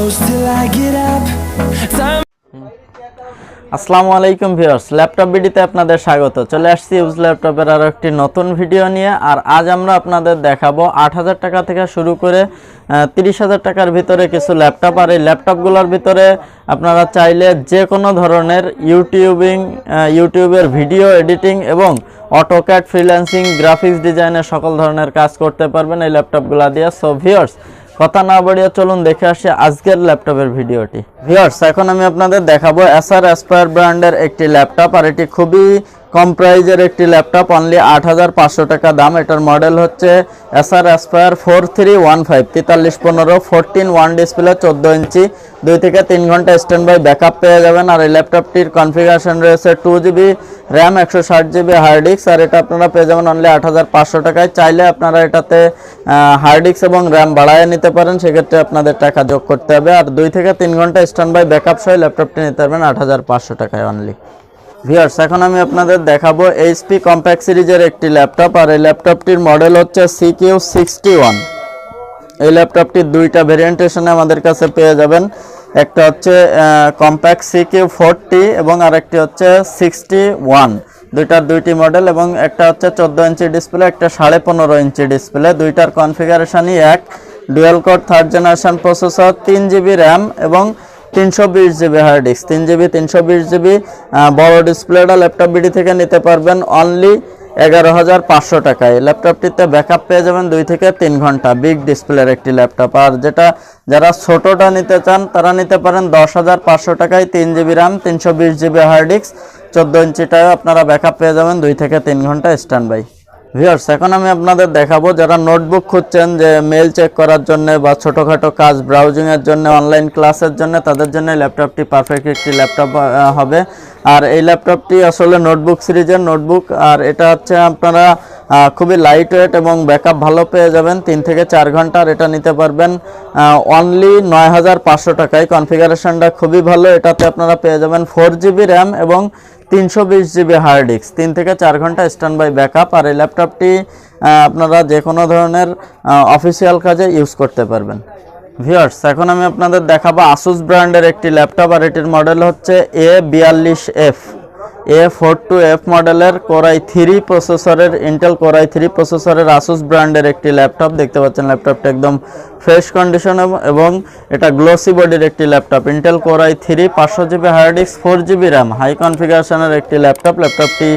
close till I get up. Time. আসসালামু আলাইকুম viewers, laptop ভিডিওতে আপনাদের স্বাগত। চলে আসছি ইউজ ল্যাপটপের আরও একটি নতুন ভিডিও নিয়ে। আর আজ আমরা আপনাদের দেখাবো ৮,০০০ টাকা থেকে শুরু করে ৩০,০০০ টাকার ভিতরে কিছু ল্যাপটপ। আর এই ল্যাপটপগুলোর ভিতরে আপনারা চাইলে যে কোনো ধরনের ইউটিউবের ভিডিও এডিটিং এবং অটোক্যাড, ফ্রিল্যান্সিং, গ্রাফিক্স ডিজাইনের সকল ধরনের কাজ করতে পারবেন এই ল্যাপটপগুলো দিয়ে। সো ভিউয়ার্স, কথা না বাড়িয়ে চলুন দেখে আসি আজকের ল্যাপটপের ভিডিওটি। ভিউয়ার্স, এখন আমি আপনাদের দেখাবো এসার অ্যাসপায়ার ব্র্যান্ডের একটি ল্যাপটপ। আর এটি খুবই কম প্রাইজের একটি ল্যাপটপ, অনলি ৮,৫০০ টাকা দাম। এটার মডেল হচ্ছে এসার অ্যাসপায়ার 4315 4315 14 ওয়ান ডিসপ্লে 14 ইঞ্চি, 2 থেকে 3 ঘন্টা স্ট্যান্ড বাই ব্যাকআপ পেয়ে যাবেন। আর এই ল্যাপটপটির কনফিগারেশন রয়েছে 2GB RAM, 160GB hard disk. আর এটা আপনারা পেয়ে যাবেন অনলি ৮,৫০০ টাকায়। চাইলে আপনারা এটাতে হার্ড ডিস্ক এবং র্যাম বাড়ায় নিতে পারেন, সেক্ষেত্রে আপনাদের টাকা যোগ করতে হবে। আর 2 থেকে 3 ঘন্টা স্ট্যান্ড বাই ব্যাকআপ সহ ল্যাপটপটি নিতে পারবেন ৮,৫০০ টাকায় অনলি। ভিউয়ার্স, এখন আমি আপনাদের দেখাবো এইচপি কম্প্যাক্ট সিরিজের একটি ল্যাপটপ। আর এই ল্যাপটপটির মডেল হচ্ছে CQ61। এই ল্যাপটপটির দুইটা ভেরিয়েন্টেশনে আমাদের কাছে পেয়ে যাবেন। একটা হচ্ছে কম্প্যাক্ট CQ40 এবং আরেকটি হচ্ছে 61। দুইটার দুইটি মডেল, এবং একটা হচ্ছে 14 ইঞ্চি ডিসপ্লে, একটা 15.5 ইঞ্চি ডিসপ্লে। দুইটার কনফিগারেশনই এক। Dual core 3rd generation processor, 3GB RAM এবং 320GB hard disk, 3GB 320GB। বড় ডিসপ্লেটা ল্যাপটপ বিডি থেকে নিতে পারবেন অনলি 11,৫০০ টাকায়। ল্যাপটপটিতে ব্যাকআপ পেয়ে যাবেন 2 থেকে 3 ঘন্টা। বিগ ডিসপ্লের একটি ল্যাপটপ। আর যারা ছোটটা নিতে চান তারা নিতে পারেন 10,৫০০ টাকায়। 3GB RAM, 320GB hard disk, 14 ইঞ্চিটায় আপনারা ব্যাকআপ পেয়ে যাবেন 2 থেকে 3 ঘন্টা স্ট্যান্ড বাই। ভিউয়ার্স, এখন আমি আপনাদের দেখাবো যারা নোটবুক খুঁজছেন যে মেল চেক করার জন্য বা ছোটোখাটো কাজ ব্রাউজিংয়ের জন্য, অনলাইন ক্লাসের জন্য, তাদের জন্য ল্যাপটপটি পারফেক্ট একটি ল্যাপটপ হবে। আর এই ল্যাপটপটি আসলে নোটবুক সিরিজের নোটবুক। আর এটা হচ্ছে আপনারা খুবই লাইট ওয়েট এবং ব্যাকআপ ভালো পেয়ে যাবেন 3 থেকে 4 ঘন্টা। আর এটা নিতে পারবেন অনলি 9,৫০০ টাকায়। কনফিগারেশনটা খুবই ভালো। এটাতে আপনারা পেয়ে যাবেন 4GB র্যাম এবং 320GB হার্ড ডিস্ক, 3 থেকে 4 ঘন্টা স্ট্যান্ড বাই ব্যাকআপ। আর এই ল্যাপটপটি আপনারা যে কোনো ধরনের অফিসিয়াল কাজে ইউজ করতে পারবেন। ভিউয়ার্স, এখন আমি আপনাদের দেখাবো আসুস ব্র্যান্ডের একটি ল্যাপটপ। আর এটির মডেল হচ্ছে A42F মডেলের Core i3 প্রসেসরের, ইন্টেল Core i3 প্রসেসরের আসুস ব্র্যান্ডের একটি ল্যাপটপ। দেখতে পাচ্ছেন ল্যাপটপটা একদম ফ্রেশ কন্ডিশন এবং এটা গ্লোসি বডির একটি laptop. Intel Core i3, 500GB hard disk, 4GB RAM, high কনফিগারেশনের একটি ল্যাপটপ। ল্যাপটপটি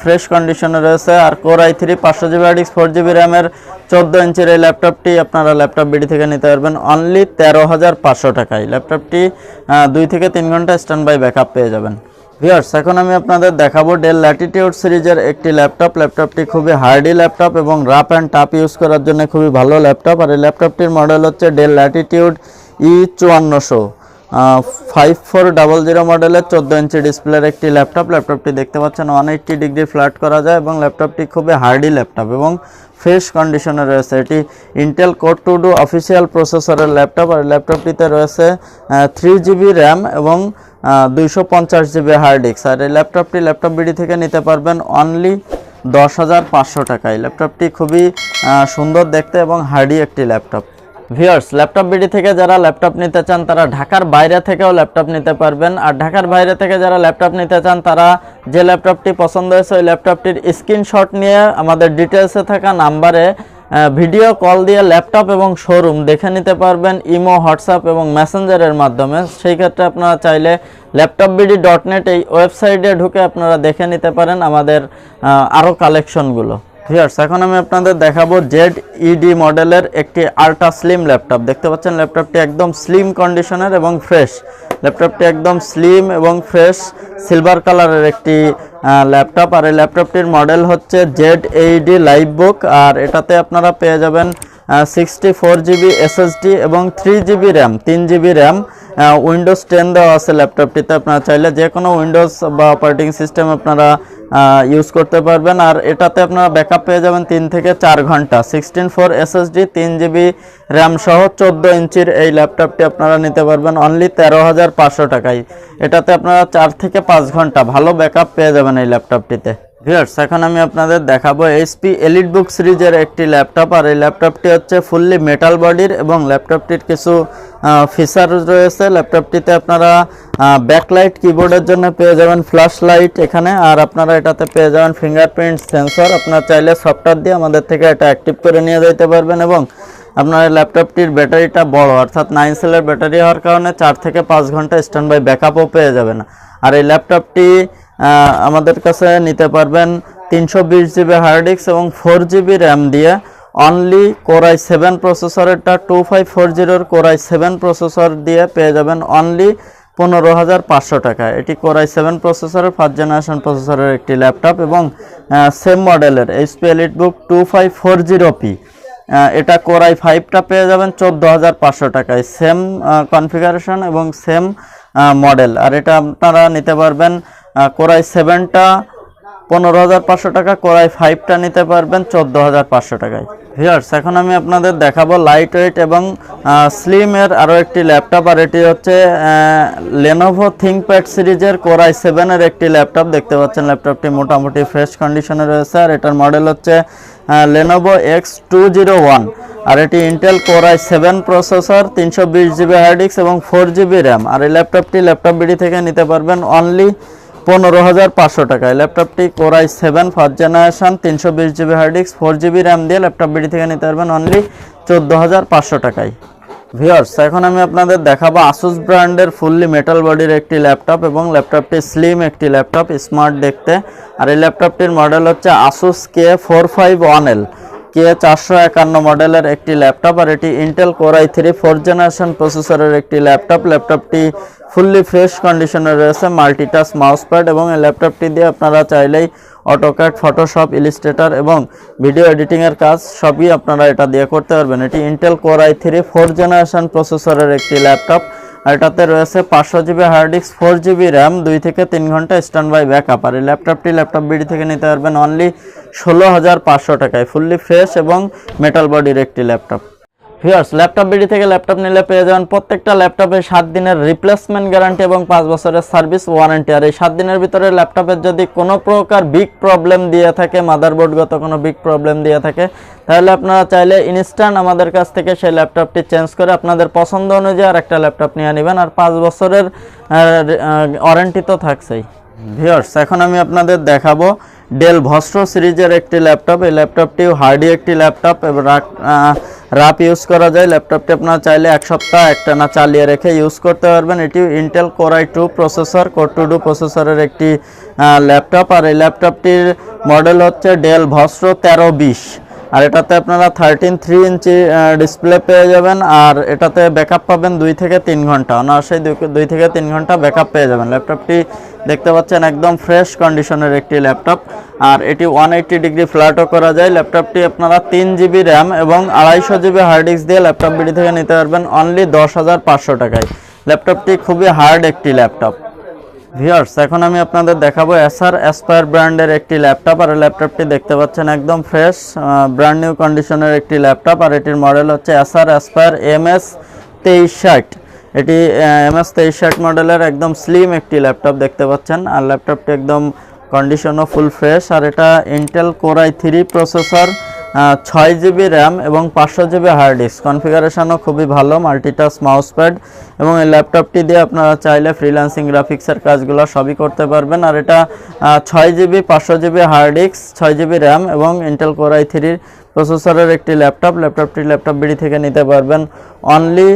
ফ্রেশ কন্ডিশনে রয়েছে। আর Core i3, 500GB hard disk, 4GB র্যামের 14 ইঞ্চির এই ল্যাপটপটি আপনারা ল্যাপটপ বিডি থেকে নিতে পারবেন অনলি 13,৫০০ টাকায়। ল্যাপটপটি 2 থেকে 3 ঘন্টা স্ট্যান্ড বাই ব্যাকআপ পেয়ে যাবেন। ভিউয়ার্স, এখন আমি আপনাদের দেখাবো ডেল ল্যাটিটিউড সিরিজের একটি ল্যাপটপ। ল্যাপটপটি খুবই হার্ডি ল্যাপটপ এবং রাফ অ্যান্ড টাফ ইউজ করার জন্য খুবই ভালো ল্যাপটপ। আর এই ল্যাপটপটির মডেল হচ্ছে ডেল ল্যাটিটিউড E5400 5400 মডেলের 14 ইঞ্চি ডিসপ্লের একটি ল্যাপটপ। ল্যাপটপটি দেখতে পাচ্ছেন 180 ডিগ্রি ফ্ল্যাট করা যায় এবং ল্যাপটপটি খুবই হার্ডি ল্যাপটপ এবং ফ্রেশ কন্ডিশনে রয়েছে। এটি ইন্টেল কোর 2 অফিসিয়াল প্রসেসরের ল্যাপটপ। আর ল্যাপটপটিতে রয়েছে 3GB র্যাম এবং 250GB হার্ড ডিস্ক। আর এই ল্যাপটপটি ল্যাপটপ বিডি থেকে নিতে পারবেন অনলি 10,৫০০ টাকায়। ল্যাপটপটি খুবই সুন্দর দেখতে এবং হার্ডি একটি ল্যাপটপ। ভিউয়ার্স, ল্যাপটপ বিডি থেকে যারা ল্যাপটপ নিতে চান তারা ঢাকার বাইরে থেকেও ল্যাপটপ নিতে পারবেন। আর ঢাকার বাইরে থেকে যারা ল্যাপটপ নিতে চান তারা যে ল্যাপটপটি পছন্দ হয়েছে ওই ল্যাপটপটির স্ক্রিনশট নিয়ে আমাদের ডিটেলসে থাকা নাম্বারে ভিডিও কল দিয়ে ল্যাপটপ এবং শোরুম দেখে নিতে পারবেন ইমো, হোয়াটসঅ্যাপ এবং মেসেঞ্জারের মাধ্যমে। সেই ক্ষেত্রে আপনারা চাইলে laptopbd.net এই ওয়েবসাইটে ঢুকে আপনারা দেখে নিতে পারেন আমাদের আরও কালেকশনগুলো। ভিউয়ার্স, এখন আমি আপনাদের দেখাবো ZED মডেলের একটি আল্ট্রা স্লিম ল্যাপটপ। দেখতে পাচ্ছেন ল্যাপটপটি একদম স্লিম কন্ডিশনের এবং ফ্রেশ। ল্যাপটপটি একদম স্লিম এবং ফ্রেশ সিলভার কালারের একটি ল্যাপটপ। আর এই ল্যাপটপটির মডেল হচ্ছে ZED লাইভবুক। আর এটাতে আপনারা পেয়ে যাবেন 64GB SSD এবং 3GB RAM, 3GB RAM. Windows 10 দেওয়া আছে ল্যাপটপটিতে। আপনারা চাইলে যে কোনো উইন্ডোজ বা অপারেটিং সিস্টেম আপনারা ইউজ করতে পারবেন। আর এটাতে আপনারা ব্যাকআপ পেয়ে যাবেন 3 থেকে 4 ঘন্টা। 16/4 SSD, 3GB র্যাম সহ 14 ইঞ্চির এই ল্যাপটপটি আপনারা নিতে পারবেন অনলি 13,৫০০ টাকায়। এটাতে আপনারা 4 থেকে 5 ঘন্টা ভালো ব্যাকআপ পেয়ে যাবেন এই ল্যাপটপটিতে। ভিউয়ার্স এখন আমি আপনাদের দেখাবো এইচপি এলিটবুক সিরিজের একটি ল্যাপটপ। আর এই ল্যাপটপটি হচ্ছে ফুললি মেটাল বডির এবং ল্যাপটপটির কিছু ফিচার রয়েছে। ল্যাপটপটিতে আপনারা ব্যাকলাইট কিবোর্ডের জন্য পেয়ে যাবেন ফ্ল্যাশ লাইট এখানে, আর আপনারা এটাতে পেয়ে যাবেন ফিঙ্গারপ্রিন্ট সেন্সর। আপনারা চাইলে সফটওয়্যার দিয়ে আমাদের থেকে এটা অ্যাক্টিভ করে নিয়ে যেতে পারবেন। এবং আপনার ল্যাপটপটির ব্যাটারিটা বড়, অর্থাৎ 9 সেলের ব্যাটারি হওয়ার কারণে 4 থেকে 5 ঘন্টা স্ট্যান্ড বাই ব্যাকআপও পেয়ে যাবেন। আর এই ল্যাপটপটি আমাদের কাছে নিতে পারবেন 320 জিবি হার্ড ডিস্ক এবং 4 জিবি র্যাম দিয়ে। অনলি কোরাই 7 প্রসেসরেরটা 2540 কোরাই 7 প্রসেসর দিয়ে পেয়ে যাবেন অনলি 15,500 টাকা। এটি কোরাই 7 প্রসেসরের 1st জেনারেশন প্রসেসরের একটি ল্যাপটপ এবং সেম মডেলের এইচপি এলিটবুক 2540p। এটা কোরাই 5টা পেয়ে যাবেন 14,500 টাকায়, সেম কনফিগারেশন এবং সেম মডেল। আর এটা আপনারা নিতে পারবেন কোরাই 7টা 15,500 টাকা, কোরাই 5টা নিতে পারবেন 14,500 টাকায়। ভিউয়ার্স এখন আমি আপনাদের দেখাবো লাইট ওয়েট এবং স্লিমের আরও একটি ল্যাপটপ। আর এটি হচ্ছে লেনোভো থিংকপ্যাড সিরিজের কোরাই 7-এর একটি ল্যাপটপ। দেখতে পাচ্ছেন ল্যাপটপটি মোটামুটি ফ্রেশ কন্ডিশনে রয়েছে। আর এটার মডেল হচ্ছে লেনোভো X201। আর এটি Intel core i 7 processor, 320 GB hard disk এবং 4 জিবি র্যাম। আর এই ল্যাপটপটি ল্যাপটপ বিডি থেকে নিতে পারবেন অনলি 15,500 টাকায়। ল্যাপটপটি core i 7 1st generation, 320 GB hard disk, 4 GB RAM দিয়ে ল্যাপটপ বিডি থেকে নিতে পারবেন অনলি 14,500 টাকায়। ভিউয়ার্স এখন আমি আপনাদের দেখাবো আসুস ব্র্যান্ডের ফুললি মেটাল বডির একটি ল্যাপটপ এবং ল্যাপটপটি স্লিম একটি ল্যাপটপ, স্মার্ট দেখতে। আর এই ল্যাপটপটির মডেল হচ্ছে আসুস K451L, K451 মডেলের একটি ল্যাপটপ। আর এটি ইন্টেল কোরাই 3 4th জেনারেশন প্রসেসরের একটি ল্যাপটপ। ল্যাপটপটি ফুললি ফ্রেশ কন্ডিশনে রয়েছে, মাল্টিটাচ মাউস প্যাড এবং এই ল্যাপটপটি দিয়ে আপনারা চাইলেই অটোক্যাড, ফটোশপ, ইলাস্ট্রেটর এবং ভিডিও এডিটিংয়ের কাজ সবই আপনারা এটা দিয়ে করতে পারবেন। এটি ইন্টেল কোরাই 3 4th জেনারেশন প্রসেসরের একটি ল্যাপটপ। আর এটাতে রয়েছে 500 GB hard disk, 4 GB RAM, 2 থেকে 3 ঘন্টা স্ট্যান্ড বাই ব্যাকআপ। আর এই ল্যাপটপটি ল্যাপটপ বিডি থেকে নিতে পারবেন অনলি 16,500 টাকায়। ফুললি ফ্রেশ এবং মেটাল বডির একটি ল্যাপটপ। ভিউয়ার্স ল্যাপটপ বিডি থেকে ল্যাপটপ নিলে পেয়ে যাবেন প্রত্যেকটা ল্যাপটপে 7 দিনের রিপ্লেসমেন্ট গ্যারান্টি এবং 5 বছরের সার্ভিস ওয়ারেন্টি। আর এই 7 দিনের ভিতরে ল্যাপটপের যদি কোনো প্রকার বিগ প্রবলেম দিয়ে থাকে, মাদারবোর্ডগত কোনো বিগ প্রবলেম দিয়ে থাকে, তাহলে আপনারা চাইলে ইনস্ট্যান্ট আমাদের কাছ থেকে সেই ল্যাপটপটি চেঞ্জ করে আপনাদের পছন্দ অনুযায়ী আর একটা ল্যাপটপ নিয়ে নেবেন। আর 5 বছরের ওয়ারেন্টি তো থাকছেই। ভিউয়ার্স এখন আমি আপনাদের দেখাবো ডেল ভস্ট্রো সিরিজের একটি ল্যাপটপ। এই ল্যাপটপটিও হার্ডি একটি ল্যাপটপ এবং রাপ ইউজ করা যায়। ল্যাপটপটি আপনারা চাইলে 1 সপ্তাহ একটানা চালিয়ে রেখে ইউজ করতে পারবেন। এটি ইন্টেল কোরাই 2 প্রসেসর, কোর 2 প্রসেসরের একটি ল্যাপটপ। আর এই ল্যাপটপটির মডেল হচ্ছে ডেল ভস্ট্রো 1320। আর এটাতে আপনারা 13.3 ইঞ্চি ডিসপ্লে পেয়ে যাবেন। আর এটাতে ব্যাকআপ পাবেন 2 থেকে 3 ঘন্টা, অনায়াসেই 2 থেকে 3 ঘন্টা ব্যাকআপ পেয়ে যাবেন। ল্যাপটপটি দেখতে পাচ্ছেন একদম ফ্রেশ কন্ডিশনের একটি ল্যাপটপ। আর এটি 180 ডিগ্রি ফ্ল্যাটও করা যায়। ল্যাপটপটি আপনারা 3 জিবি র্যাম এবং 250 জিবি হার্ড ডিস্ক দিয়ে ল্যাপটপ বিডি থেকে নিতে পারবেন অনলি 10,500 টাকায়। ল্যাপটপটি খুবই হার্ড একটি ল্যাপটপ। ভিউয়ার্স এখন আমি আপনাদের দেখাবো এসার অ্যাসপায়ার ব্র্যান্ডের একটি ল্যাপটপ। আর ল্যাপটপটি দেখতে পাচ্ছেন একদম ফ্রেশ ব্র্যান্ড নিউ কন্ডিশনের একটি ল্যাপটপ। আর এটির মডেল হচ্ছে এসার অ্যাসপায়ার MS2360। এটি MS2360 মডেলের একদম স্লিম একটি ল্যাপটপ দেখতে পাচ্ছেন। আর ল্যাপটপটি একদম কন্ডিশনও ফুল ফ্রেশ। আর এটা Intel core i 3 processor, 6 GB RAM এবং 500 জিবি হার্ড ডিস্ক। কনফিগারেশনও খুবই ভালো, মাল্টিটাচ মাউস প্যাড এবং এই ল্যাপটপটি দিয়ে আপনারা চাইলে ফ্রিল্যান্সিং গ্রাফিক্সের কাজগুলো সবই করতে পারবেন। আর এটা 6 GB 500 GB hard disk, 6 GB RAM এবং ইন্টেল কোরাই 3 প্রসেসরের একটি ল্যাপটপ। ল্যাপটপটি ল্যাপটপ বিডি থেকে নিতে পারবেন অনলি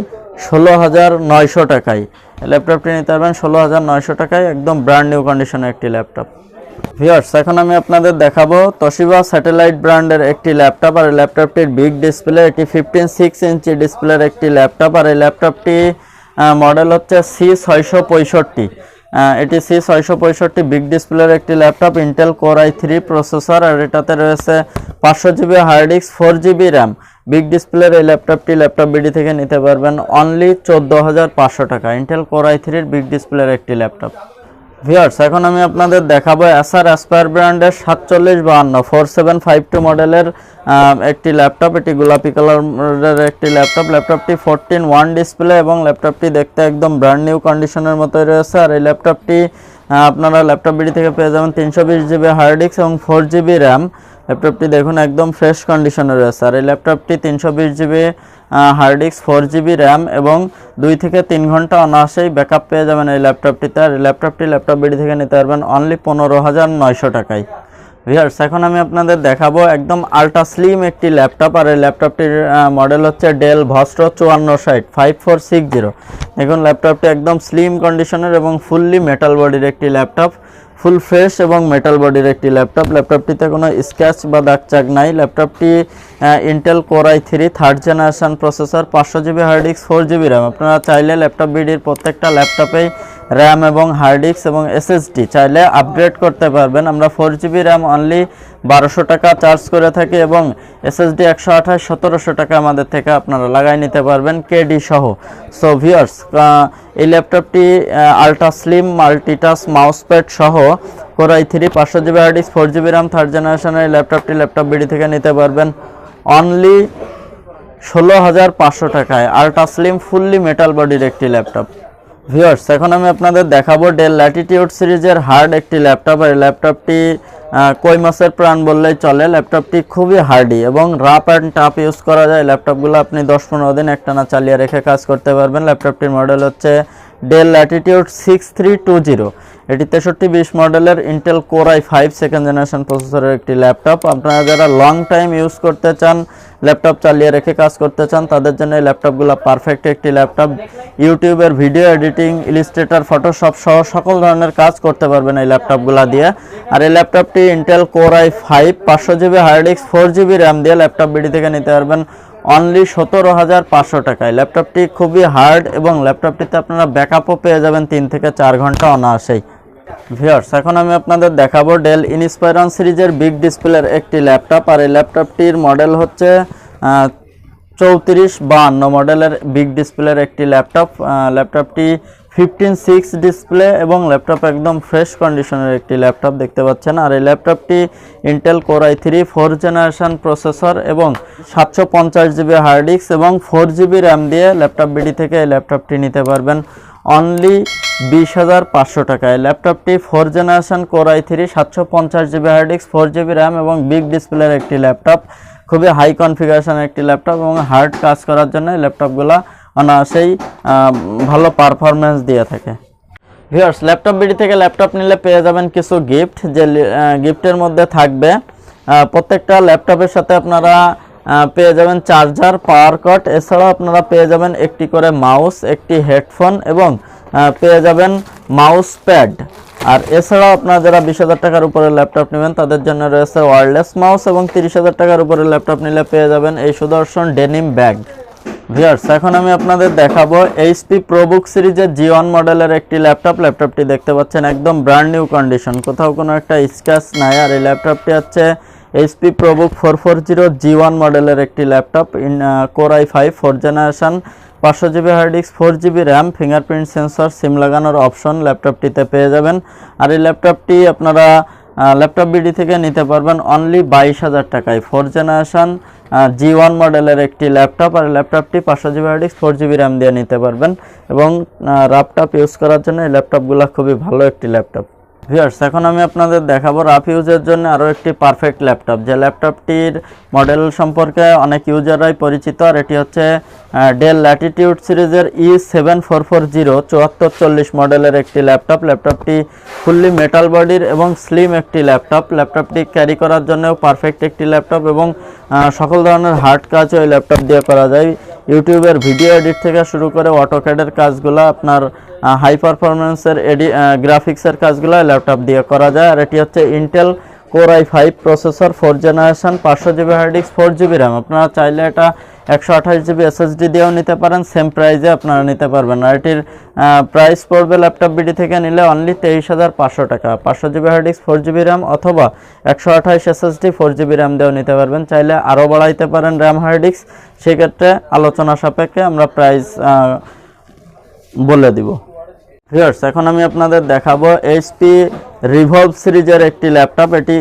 16,900 টাকায়। ল্যাপটপটি নিতে পারবেন 16,900 টাকায়, একদম ব্র্যান্ড নিউ কন্ডিশনের একটি ল্যাপটপ। ভিউয়ার্স এখন আমি আপনাদের দেখাবো তোশিবা স্যাটেলাইট ব্র্যান্ডের একটি ল্যাপটপ। আর ল্যাপটপটির বিগ ডিসপ্লে, এটি 15.6 ইঞ্চি ডিসপ্লের একটি ল্যাপটপ। আর এই ল্যাপটপটি মডেল হচ্ছে C665। এটি C665 বিগ ডিসপ্লের একটি ল্যাপটপ, ইন্টেল কোরাই 3 প্রসেসর। আর এটাতে রয়েছে 500 GB hard disk, 4 GB RAM. Big ডিসপ্লের এই ল্যাপটপটি ল্যাপটপ বিডি থেকে নিতে পারবেন অনলি 14,500 টাকা। ইন্টেল কোরাই 3 বিগ ডিসপ্লের একটি ল্যাপটপ। ভিউয়ার্স এখন আমি আপনাদের দেখাবো এসার অ্যাসপায়ার ব্র্যান্ডের 4752 4752 মডেলের একটি ল্যাপটপ। এটি গোলাপি কালারের একটি ল্যাপটপ। ল্যাপটপটি 14:1 ডিসপ্লে এবং ল্যাপটপটি দেখতে একদম ব্র্যান্ড নিউ কন্ডিশনের মতোই রয়েছে। আর এই ল্যাপটপটি আপনারা ল্যাপটপ বিডি থেকে পেয়ে যাবেন 320 GB হার্ড ডিস্ক এবং 4 GB র্যাম। ল্যাপটপটি দেখুন একদম ফ্রেশ কন্ডিশনে রয়েছে। আর এই ল্যাপটপটি 320 GB hard disk, 4 GB RAM এবং 2 থেকে 3 ঘন্টা অনায়াসেই ব্যাকআপ পেয়ে যাবেন এই ল্যাপটপটিতে। আর এই ল্যাপটপটি ল্যাপটপ বিডি থেকে নিতে পারবেন অনলি 15,900 টাকায়। ভিউয়ার্স, এখন আমি আপনাদের দেখাবো একদম আল্ট্রা স্লিম একটি ল্যাপটপ। আর এই ল্যাপটপটির মডেল হচ্ছে ডেল ভস্ট্রো 5460 5460। দেখুন ল্যাপটপটি একদম স্লিম কন্ডিশনের এবং ফুললি মেটাল বডির একটি ল্যাপটপ, ফুল ফ্রেশ এবং মেটাল বডির একটি ল্যাপটপ। ল্যাপটপটিতে কোনো স্ক্র্যাচ বা দাগ চাগ নাই। ল্যাপটপটি Intel core i3 third generation processor, 500 GB hard disk, 4 GB RAM. আপনারা চাইলে ল্যাপটপ বিডির প্রত্যেকটা ল্যাপটপেই র্যাম এবং হার্ড ডিস্ক এবং এসএসডি চাইলে আপগ্রেড করতে পারবেন। আমরা 4 GB র্যাম অনলি 1200 টাকা চার্জ করে থাকি এবং এসএসডি 128 1700 টাকা আমাদের থেকে আপনারা লাগাই নিতে পারবেন কেডি সহ। সো ভিউয়ার্স, এই ল্যাপটপটি আল্ট্রা স্লিম মাল্টিটাচ মাউসপ্যাড সহ core i3 500 GB hard disk, 4 GB RAM third জেনারেশনের এই ল্যাপটপটি ল্যাপটপ বিডি থেকে নিতে পারবেন অনলি 16,500 টাকায়। আল্ট্রা স্লিম ফুললি মেটাল বডির একটি ল্যাপটপ। ভিউয়ার্স, এখন আমি আপনাদের দেখাবো ডেল ল্যাটিটিউড সিরিজের হার্ড একটি ল্যাপটপ। আর ল্যাপটপটি কই মাছের প্রাণ বললেই চলে। ল্যাপটপটি খুবই হার্ডি এবং রাফ অ্যান্ড টাফ ইউজ করা যায়। ল্যাপটপগুলো আপনি 10-15 দিন একটানা চালিয়ে রেখে কাজ করতে পারবেন। ল্যাপটপটির মডেল হচ্ছে ডেল ল্যাটিটিউড 6320। এটি 6320 মডেলের Intel core i5 second generation প্রসেসরের একটি ল্যাপটপ। আপনারা যারা লং টাইম ইউজ করতে চান, ল্যাপটপ চালিয়ে রেখে কাজ করতে চান, তাদের জন্য এই ল্যাপটপগুলো পারফেক্ট একটি ল্যাপটপ। ইউটিউবের ভিডিও এডিটিং, ইলাস্ট্রেটর, ফটোশপ সহ সকল ধরনের কাজ করতে পারবেন এই ল্যাপটপগুলো দিয়ে। আর এই ল্যাপটপটি Intel core i5 500 GB hard disk, 4 GB RAM দিয়ে ল্যাপটপ বিডি থেকে নিতে পারবেন অনলি 17,500 টাকায়। ল্যাপটপটি খুবই হার্ড এবং ল্যাপটপটিতে আপনারা ব্যাকআপও পেয়ে যাবেন 3 থেকে 4 ঘন্টা অনায়াসেই। ভিউয়ার্স, এখন আমি আপনাদের দেখাবো ডেল ইনস্পায়রন সিরিজের বিগ ডিসপ্লের একটি ল্যাপটপ। আর এই ল্যাপটপটির মডেল হচ্ছে 3452 মডেলের বিগ ডিসপ্লের একটি ল্যাপটপ। ল্যাপটপটি 15:6 ডিসপ্লে এবং ল্যাপটপ একদম ফ্রেশ কন্ডিশনের একটি ল্যাপটপ দেখতে পাচ্ছেন। আর এই ল্যাপটপটি Intel core i3 4 generation processor এবং 750 GB হার্ড ডিস্ক এবং 4 GB র্যাম দিয়ে ল্যাপটপ বিডি থেকে এই ল্যাপটপটি নিতে পারবেন অনলি 20,500 টাকায়। ল্যাপটপটি 4 generation core i3 750 GB hard disk, 4 GB RAM এবং বিগ ডিসপ্লের একটি ল্যাপটপ। খুবই হাই কনফিগারেশনের একটি ল্যাপটপ এবং হার্ড কাজ করার জন্য এই ল্যাপটপগুলো অনায়াসেই ভালো পারফরমেন্স দিয়ে থাকে। ভিউয়ার্স, ল্যাপটপ বিডি থেকে ল্যাপটপ নিলে পেয়ে যাবেন কিছু গিফট, যে গিফটের মধ্যে থাকবে প্রত্যেকটা ল্যাপটপের সাথে আপনারা পেয়ে যাবেন চার্জার, পাওয়ার কট। এছাড়াও আপনারা পেয়ে যাবেন একটি করে মাউস, একটি হেডফোন এবং পেয়ে যাবেন মাউস প্যাড। আর এছাড়াও আপনারা যারা 20,000 টাকার উপরে ল্যাপটপ নেবেন তাদের জন্য রয়েছে ওয়্যারলেস মাউস এবং 30,000 টাকার উপরে ল্যাপটপ নিলে পেয়ে যাবেন এই সুদর্শন ডেনিম ব্যাগ। ভিউয়ার্স, এখন আমি আপনাদের দেখাবো এইচপি প্রোবুক সিরিজের G1 মডেলের একটি ল্যাপটপ। ল্যাপটপটি দেখতে পাচ্ছেন একদম ব্র্যান্ড নিউ কন্ডিশন, কোথাও কোনো একটা স্ক্র্যাচ নাই। আর এই ল্যাপটপটি হচ্ছে এইচপি প্রোবুক 440 G1 মডেলের একটি laptop, core i5 4 generation, 500 GB hard disk, 4 GB RAM, fingerprint sensor, SIM লাগানোর অপশন ল্যাপটপটিতে পেয়ে যাবেন। আর এই ল্যাপটপটি আপনারা ল্যাপটপ বিডি থেকে নিতে পারবেন অনলি 22,000 টাকায়। 4 জেনারেশন G1 মডেলের একটি ল্যাপটপ। আর ল্যাপটপটি 500 GB hard disk, 4 GB RAM দিয়ে নিতে পারবেন এবং ল্যাপটপ ইউজ করার জন্য এই ল্যাপটপগুলো খুবই ভালো একটি ল্যাপটপ। ভিউয়ার্স, এখন আমি আপনাদের দেখাবো রাফ ইউজের জন্য আরও একটি পারফেক্ট ল্যাপটপ, যে ল্যাপটপটির মডেল সম্পর্কে অনেক ইউজাররাই পরিচিত। আর এটি হচ্ছে ডেল ল্যাটিটিউড সিরিজের E7440 7440 মডেলের একটি ল্যাপটপ। ল্যাপটপটি ফুললি মেটাল বডির এবং স্লিম একটি ল্যাপটপ। ল্যাপটপটি ক্যারি করার জন্যও পারফেক্ট একটি ল্যাপটপ এবং সকল ধরনের হার্ড কাজও এই ল্যাপটপ দিয়ে করা যায়। ইউটিউবের ভিডিও এডিট থেকে শুরু করে অটোক্যাডের কাজগুলো, আপনার হাই পারফরমেন্সের গ্রাফিক্সের কাজগুলো ল্যাপটপ দিয়ে করা যায়। আর এটি হচ্ছে Intel core i5 processor, 4 generation, 500 GB hard disk, 4 GB RAM. আপনারা চাইলে এটা 128 GB SSD দিয়েও নিতে পারেন, সেম প্রাইসে আপনারা নিতে পারবেন। আর এটির প্রাইস পড়বে ল্যাপটপ বিডি থেকে নিলে অনলি 23,500 টাকা। 500 GB hard disk, 4 GB RAM অথবা 128 SSD 4 GB র্যাম দিয়েও নিতে পারবেন। চাইলে আরও বাড়াইতে পারেন র্যাম হার্ড ডিস্ক, সেক্ষেত্রে আলোচনা সাপেক্ষে আমরা প্রাইস বলে দিব। ভিউয়ার্স, এখন আমি আপনাদের দেখাবো এইচপি রিভলভ সিরিজের একটি ল্যাপটপ। এটি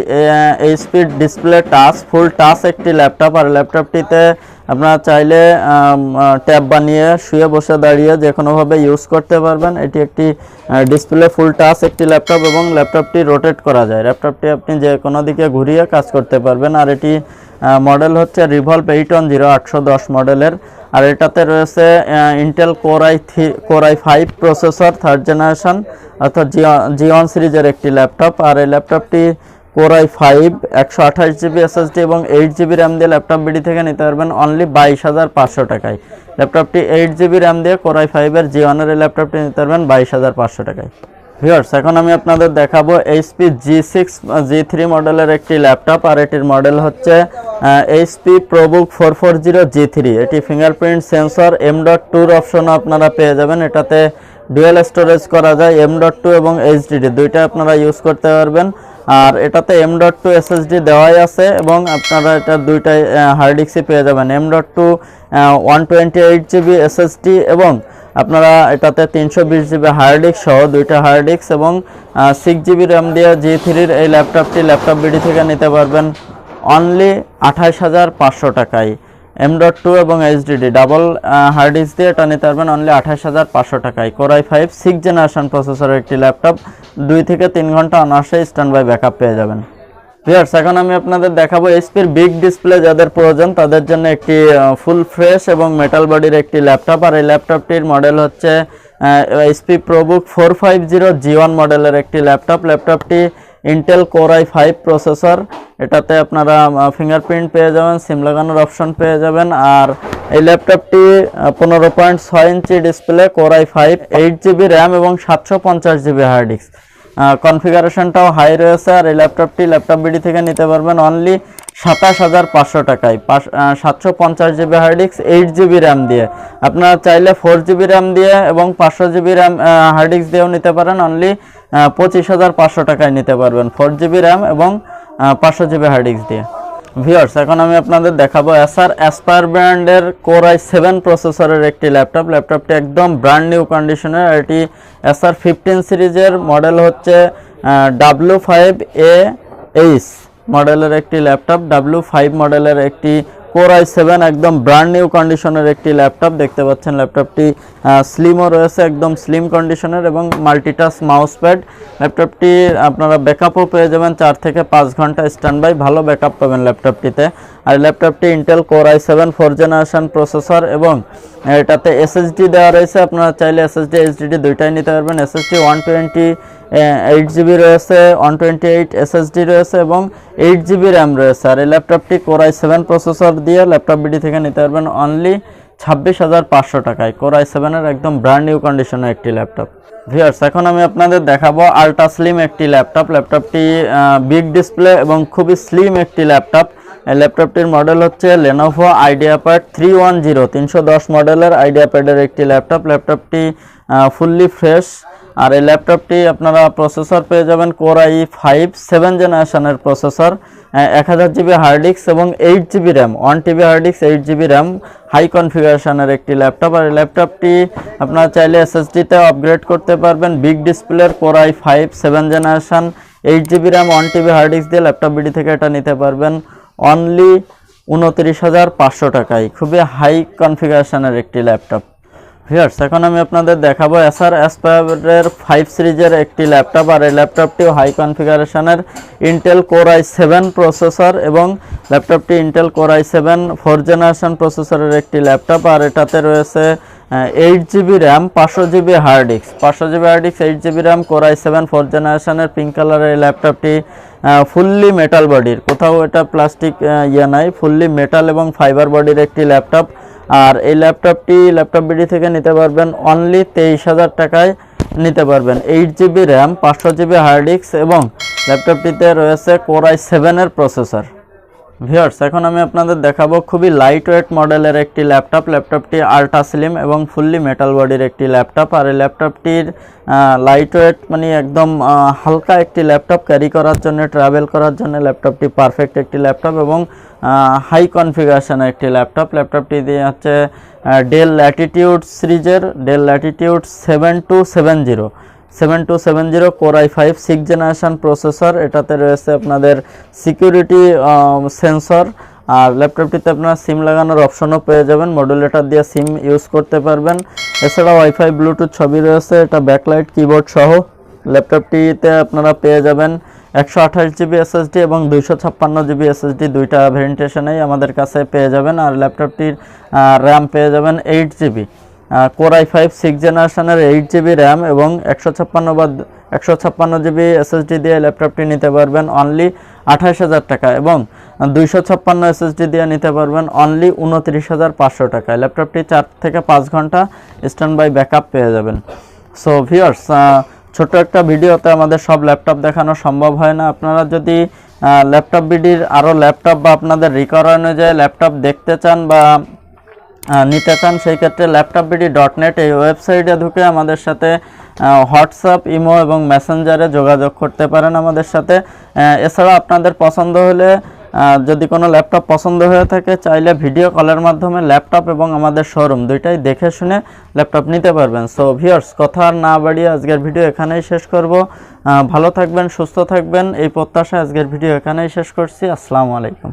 এইচপি ডিসপ্লে টাচ, ফুল টাচ একটি ল্যাপটপ। আর ল্যাপটপটিতে আপনারা চাইলে ট্যাব বানিয়ে শুয়ে বসে দাঁড়িয়ে যে কোনোভাবে ইউজ করতে পারবেন। এটি একটি ডিসপ্লে ফুল টাচ একটি ল্যাপটপ এবং ল্যাপটপটি রোটেট করা যায়। ল্যাপটপটি আপনি যে কোনো দিকে ঘুরিয়ে কাজ করতে পারবেন। আর এটি মডেল হচ্ছে রিভলভ 810 810 মডেলের। আর এটাতে রয়েছে Intel core i5 processor 3rd generation অর্থাৎ G1 সিরিজের একটি ল্যাপটপ। আর এই ল্যাপটপটি কোর i5 128GB SSD এবং 8GB র্যাম দিয়ে ল্যাপটপ বিডি থেকে নিতে পারবেন অনলি 22,500 টাকায়। ল্যাপটপটি 8GB র্যাম দিয়ে কোর i5 এর G1 এর এই ল্যাপটপটি নিতে পারবেন 22,500 টাকায়। ভিউয়ার্স, এখন আমি আপনাদের দেখাবো HP G6 G3 মডেলের একটি ল্যাপটপ। আর এটির মডেল হচ্ছে HP ProBook 440 G3। এটি ফিঙ্গারপ্রিন্ট সেন্সর M.2 অপশনও আপনারা পেয়ে যাবেন। এটাতে ডুয়াল স্টোরেজ করা যায়, M.2 এবং HDD দুইটা আপনারা ইউজ করতে পারবেন। আর এটাতে M.2 SSD দেওয়াই আছে এবং আপনারা এটা দুইটাই হার্ড ডিস্কই পেয়ে যাবেন। M.2 128GB SSD এবং আপনারা এটাতে 320GB হার্ড ডিস্ক সহ দুইটা হার্ড ডিস্ক এবং 6GB র্যাম দিয়ে G3-র এই ল্যাপটপ বিডি থেকে নিতে পারবেন অনলি 28,500 টাকায়। M.2 এবং HDD ডাবল হার্ড ডিস্ক দিয়ে এটা নিতে পারবেন অনলি 28,500 টাকায়। কোর i5 6th জেনারেশন প্রসেসরের একটি ল্যাপটপ, 2 থেকে 3 ঘন্টা অনায়াসে স্ট্যান্ড বাই ব্যাকআপ পেয়ে যাবেন। ভিউয়ার্স, এখন আমি আপনাদের দেখাবো এইচপির বিগ ডিসপ্লে যাদের প্রয়োজন তাদের জন্য একটি ফুল ফ্রেশ এবং মেটাল বডির একটি ল্যাপটপ। আর এই ল্যাপটপটির মডেল হচ্ছে HP ProBook 450 G1 মডেলের একটি ল্যাপটপ। ল্যাপটপটি ইন্টেল কোর i5 প্রসেসর, এটাতে আপনারা ফিঙ্গারপ্রিন্ট পেয়ে যাবেন, সিম লাগানোর অপশন পেয়ে যাবেন। আর এই ল্যাপটপটি 15.6 inch display, core i5, 8GB RAM এবং 750GB হার্ড ডিস্ক। কনফিগারেশনটাও হাই রয়েছে। আর এই ল্যাপটপ বিডি থেকে নিতে পারবেন অনলি 27,500 টাকায়। 750GB hard disk, 8GB RAM দিয়ে। আপনারা চাইলে 4GB র্যাম দিয়ে এবং 500GB র্যাম হার্ড ডিস্ক দিয়েও নিতে পারেন অনলি 25,500 টাকায় নিতে পারবেন 4GB র্যাম এবং 500GB হার্ড ডিস্ক দিয়ে। ভিউয়ার্স, এখন আমি আপনাদের দেখাবো Acer Aspire ব্র্যান্ডের কোর i7 প্রসেসরের একটি ল্যাপটপ। ল্যাপটপটি একদম ব্র্যান্ড নিউ কন্ডিশনের। এটি Acer 15 সিরিজের মডেল হচ্ছে W5AH মডেলের একটি ল্যাপটপ। W5 মডেলের একটি কোর i7 একদম ব্র্যান্ড নিউ কন্ডিশনের একটি ল্যাপটপ। দেখতে পাচ্ছেন ল্যাপটপটি স্লিমও রয়েছে, একদম স্লিম কন্ডিশনের এবং মাল্টিটাচ মাউস প্যাড। ল্যাপটপটি আপনারা ব্যাকআপও পেয়ে যাবেন 4 থেকে 5 ঘন্টা স্ট্যান্ড বাই, ভালো ব্যাকআপ পাবেন ল্যাপটপটিতে। আর ল্যাপটপটি Intel core i7 4th generation processor এবং এটাতে SSD দেওয়া রয়েছে। আপনারা চাইলে SSD HDD দুইটাই নিতে পারবেন। SSD 128GB রয়েছে, 128 SSD রয়েছে এবং 8GB র্যাম রয়েছে। আর এই ল্যাপটপটি কোর i7 প্রসেসর দিয়ে ল্যাপটপ বিডি থেকে নিতে পারবেন অনলি 26,500 টাকায়। কোর i7 এর একদম ব্র্যান্ড নিউ কন্ডিশনের একটি ল্যাপটপ। ভিউয়ার্স, এখন আমি আপনাদের দেখাবো আল্ট্রা স্লিম একটি ল্যাপটপ। ল্যাপটপটি বিগ ডিসপ্লে এবং খুবই স্লিম একটি ল্যাপটপ। এই ল্যাপটপটির মডেল হচ্ছে Lenovo IdeaPad 310 মডেলের IdeaPad-এর একটি ল্যাপটপ। ল্যাপটপটি ফুললি ফ্রেশ। আর এই ল্যাপটপটি আপনারা প্রসেসর পেয়ে যাবেন কোর i5 7th জেনারেশনের প্রসেসর, 1000GB হার্ড ডিস্ক এবং 8GB RAM, 1TB hard disk, 8GB RAM, high কনফিগারেশনের একটি ল্যাপটপ। আর এই ল্যাপটপটি আপনারা চাইলে SSD-তে আপগ্রেড করতে পারবেন। বিগ ডিসপ্লের core i5 7th generation, 8GB RAM, 1TB hard disk দিয়ে ল্যাপটপ বিডি থেকে এটা নিতে পারবেন অনলি 29,500 টাকায়। খুবই হাই কনফিগারেশনের একটি ল্যাপটপ। ভিউয়ার্স, এখন আমি আপনাদের দেখাবো Acer Aspire 5 সিরিজের একটি ল্যাপটপ। আর এই ল্যাপটপটিও হাই কনফিগারেশনের ইন্টেল কোর i7 প্রসেসর এবং ল্যাপটপটি Intel core i7 4th generation প্রসেসরের একটি ল্যাপটপ। আর এটাতে রয়েছে 8GB RAM, 500GB hard disk, 500GB hard disk, 8GB RAM, core i7 4th জেনারেশনের পিঙ্ক কালারের এই ল্যাপটপটি ফুললি মেটাল বডির, কোথাও এটা প্লাস্টিক নাই, ফুললি মেটাল এবং ফাইবার বডির একটি ল্যাপটপ। আর এই ল্যাপটপ বিডি থেকে নিতে পারবেন অনলি 23,000 টাকায় নিতে পারবেন। 8GB RAM, 500GB hard disk এবং ল্যাপটপটিতে রয়েছে কোর i7 এর প্রসেসর। ভিউয়ার্স, এখন আমি আপনাদের দেখাবো খুবই লাইট ওয়েট মডেলের একটি ল্যাপটপ। ল্যাপটপটি আল্ট্রা স্লিম এবং ফুললি মেটাল বডির একটি ল্যাপটপ। আর এই ল্যাপটপটির লাইট ওয়েট মানে একদম হালকা একটি ল্যাপটপ, ক্যারি করার জন্য, ট্রাভেল করার জন্য ল্যাপটপটি পারফেক্ট একটি ল্যাপটপ এবং হাই কনফিগারেশনের একটি ল্যাপটপ। ল্যাপটপটি দিয়ে হচ্ছে ডেল ল্যাটিটিউড সিরিজের, del Latitude 7270 7270 Core i5 6th generation processor, এটাতে রয়েছে আপনাদের সিকিউরিটি সেন্সর। আর ল্যাপটপটিতে আপনারা সিম লাগানোর অপশনও পেয়ে যাবেন, মডুলেটর দিয়ে সিম ইউজ করতে পারবেন। এছাড়াও ওয়াইফাই ব্লুটুথ ছবি রয়েছে, এটা ব্যাকলাইট কিবোর্ড সহ। ল্যাপটপটিতে আপনারা পেয়ে যাবেন 128 জিবি এসএসডি এবং 256 জিবি এসএসডি, দুইটা ভেরিয়েন্টেশনেই আমাদের কাছে পেয়ে যাবেন। আর ল্যাপটপটির র্যাম পেয়ে যাবেন 8 জিবি, কোর i5 6th জেনারেশনের 8 জিবি র্যাম এবং 156 জিবি এসএসডি দিয়ে ল্যাপটপটি নিতে পারবেন অনলি 28,000 টাকা, এবং 256 এসএসডি দিয়ে নিতে পারবেন অনলি 29,500 টাকায়। ল্যাপটপটি 4 থেকে 5 ঘন্টা স্ট্যান্ড বাই ব্যাকআপ পেয়ে যাবেন। সো ভিউয়ার্স, ছোট একটা ভিডিওতে আমাদের সব ল্যাপটপ দেখানো সম্ভব হয় না। আপনারা যদি ল্যাপটপ বিডির আরও ল্যাপটপ বা আপনাদের রিকোয়ারমেন্ট অনুযায়ী ল্যাপটপ দেখতে চান বা নিতে চান, সেই ক্ষেত্রে laptopbd.net এই ওয়েবসাইটে ঢুকে আমাদের সাথে হোয়াটসঅ্যাপ, ইমো এবং মেসেঞ্জারে যোগাযোগ করতে পারেন আমাদের সাথে। এছাড়া আপনাদের পছন্দ হলে, যদি কোনো ল্যাপটপ পছন্দ হয়ে থাকে, চাইলে ভিডিও কলের মাধ্যমে ল্যাপটপ এবং আমাদের শোরুম দুইটাই দেখে শুনে ল্যাপটপ নিতে পারবেন। সো ভিউয়ার্স, কথা আর না বাড়িয়ে আজকের ভিডিও এখানেই শেষ করব। ভালো থাকবেন, সুস্থ থাকবেন এই প্রত্যাশায় আজকের ভিডিও এখানেই শেষ করছি। আসসালামু আলাইকুম।